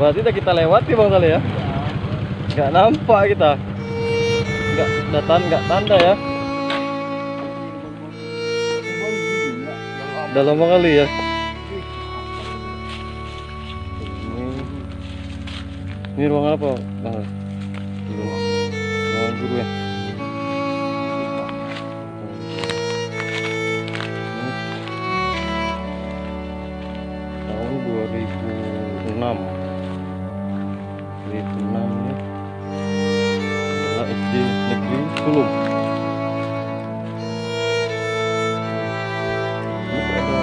Berarti udah kita lewati Bang Saleh ya. Nggak nampak kita. Nggak tanda ya. Udah lama kali ya. Ini ruangan apa Bang? Ruangan guru ya. Tahun 2006 ya. Adalah SD negeri Sulum. Ini ada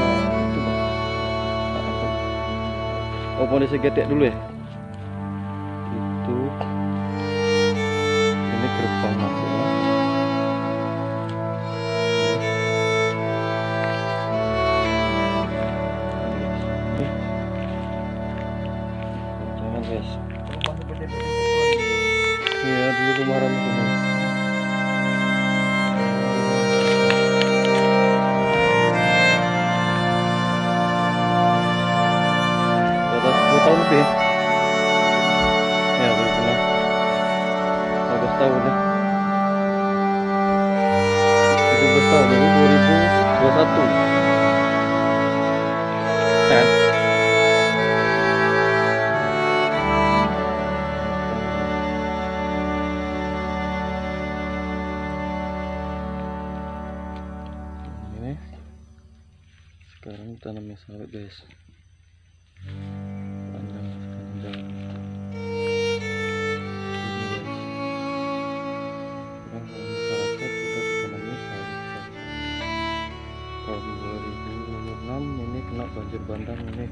itu Bang. Oh, mau disegetek dulu ya. Itu ini gerbang masuknya. Jangan guys. Iya, dulu rumah Ranto. Sudah 10 tahun lebih. Ya, 2006. 15 tahun ya. 17 tahun ini 2021. Kan? Ini sekarang tanamnya sawit guys. Panjang sekarang jalan. Masyarakat kita ditanami sawit. Tahun 2006 ini kena banjir bandang, ini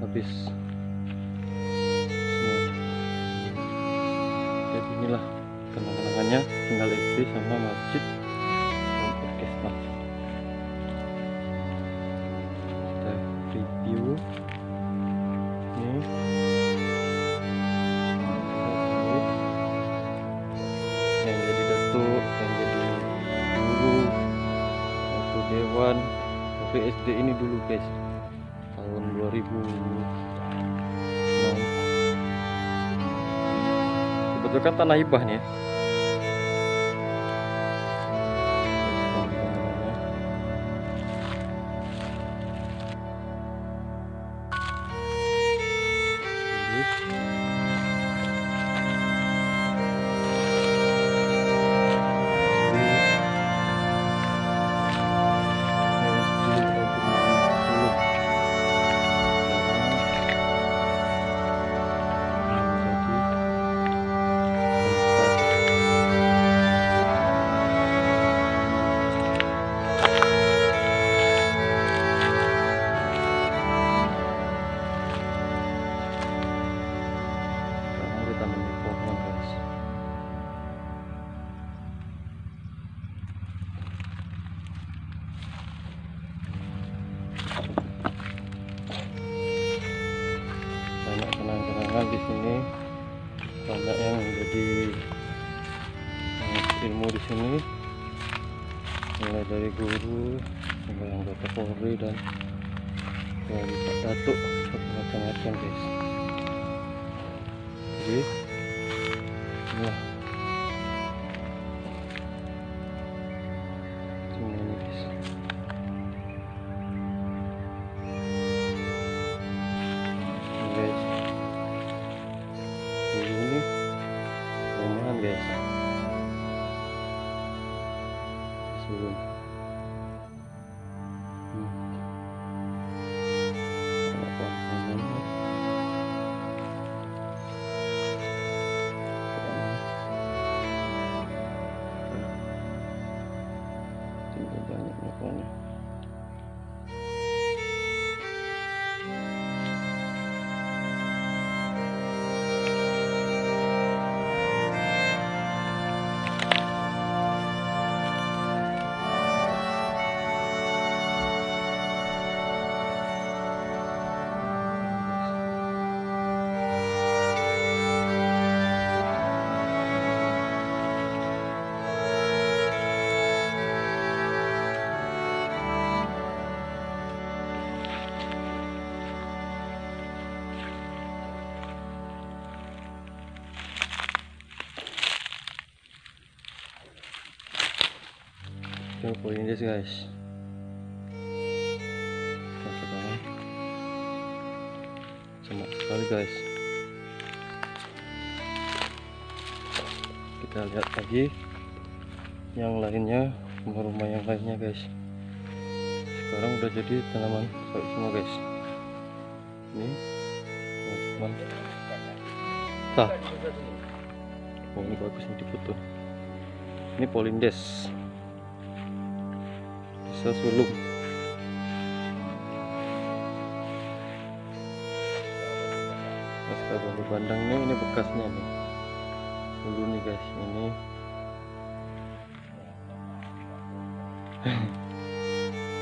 habis semua. Jadi inilah kenang-kenangannya tinggal SD sama masjid dan orkestra. Kita review ini. Yang jadi datuk, yang jadi guru, waktu dewan, waktu SD ini dulu guys, tahun 2006. Kebetulan kan tanah hibah nih ya. Banyak kenang-kenangan di sini, banyak yang jadi ilmu di sini, mulai dari guru hingga anggota Polri dan dari Pak Datuk, macam-macam guys. Jadi inilah semuanya guys. Guys, ini rumahan guys, sebelum Itu poinnya guys. Nah, sekarang sama sekali guys. Kita lihat lagi yang lainnya, rumah-rumah yang lainnya guys. Sekarang udah jadi tanaman sawit semua guys. Ini teman-teman. Oh, ini bagus nih di foto. Ini polindes, desa sulum. Babo bandang ini bekasnya nih. Dulu nih guys, ini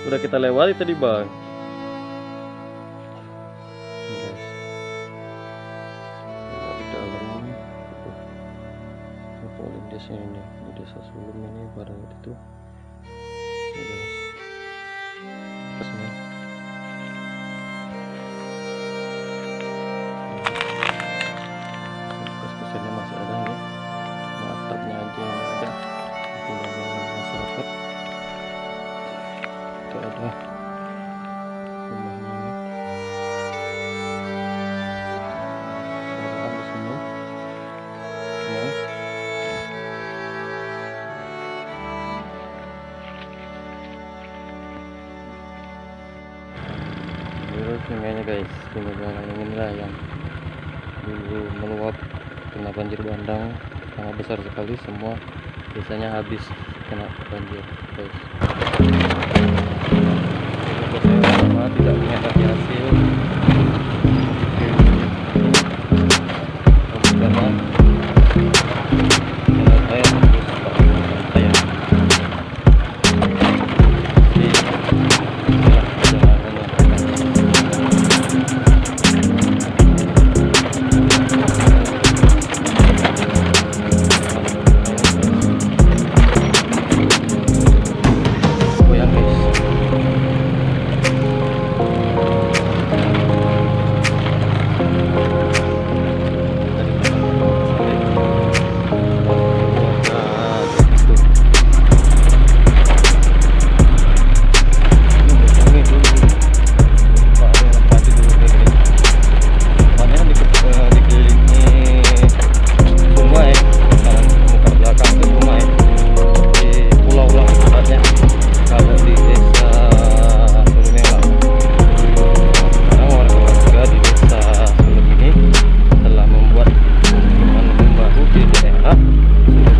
udah kita lewati tadi bang. Di dalam polindesnya ini di desa sulum ini pada waktu itu. Ini guys, bekasnya. Bekas-bekasnya masih ada nih, atapnya aja yang ada. Bangunan masyarakat. Itu ada rumahnya nih. Orang di sini. Ya. Terus sungainya guys, sungai ini lah yang dulu meluap kena banjir bandang, sangat besar sekali, semua desanya habis kena banjir guys. Saya tidak menghadapi hasil karena saya harus saya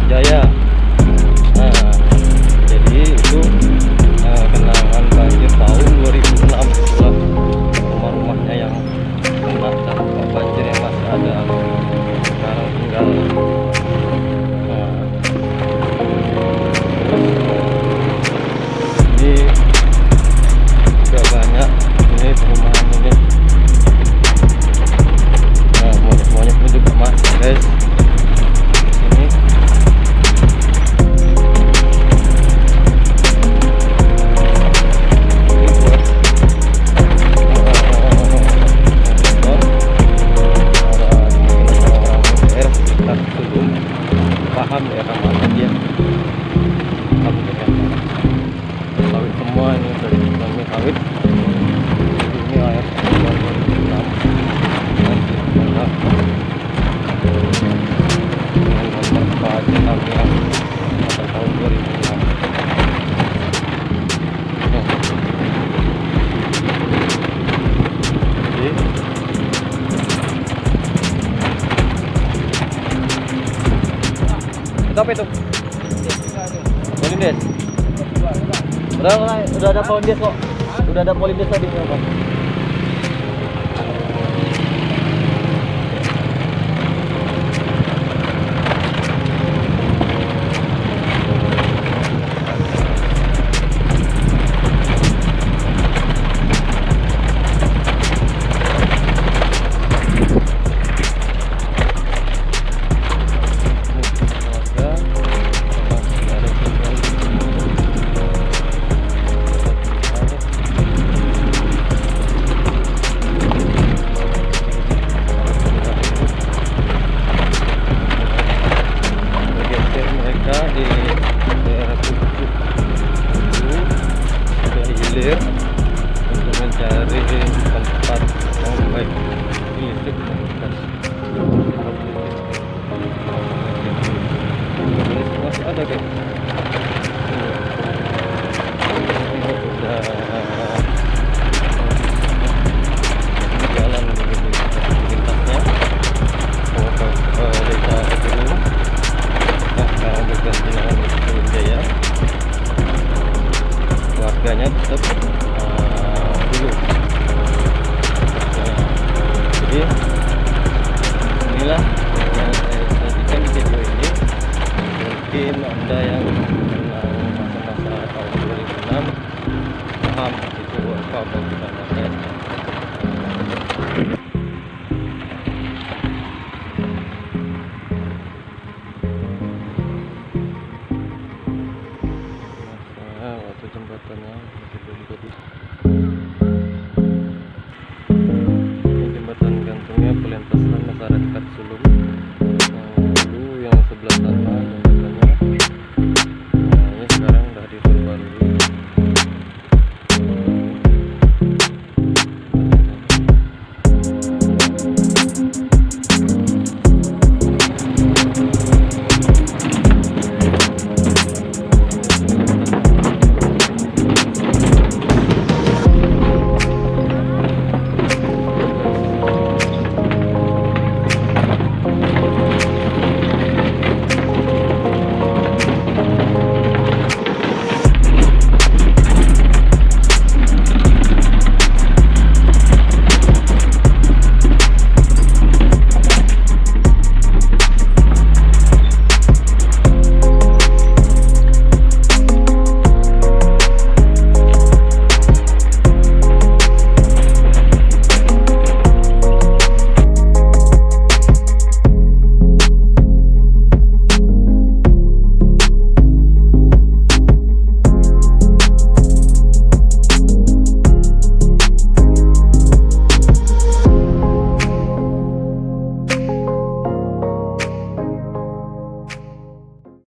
jaya. Nah, jadi itu kenangan banjir tahun 2006 itulah rumah-rumahnya yang kena dampak banjir yang masih ada. Sekarang tinggal ini juga banyak ini perumahan ini. Nah, monyet-monyet ini juga masih guys. Paham ya mana dia sawit semua ini dari bangun sawit. Ini air tahun 2006 Aceh Tamiang tahun 2006. Apa itu? Polindes. Udah ada polindes kok. Udah ada polindes tadi apa? pesan masyarakat sulum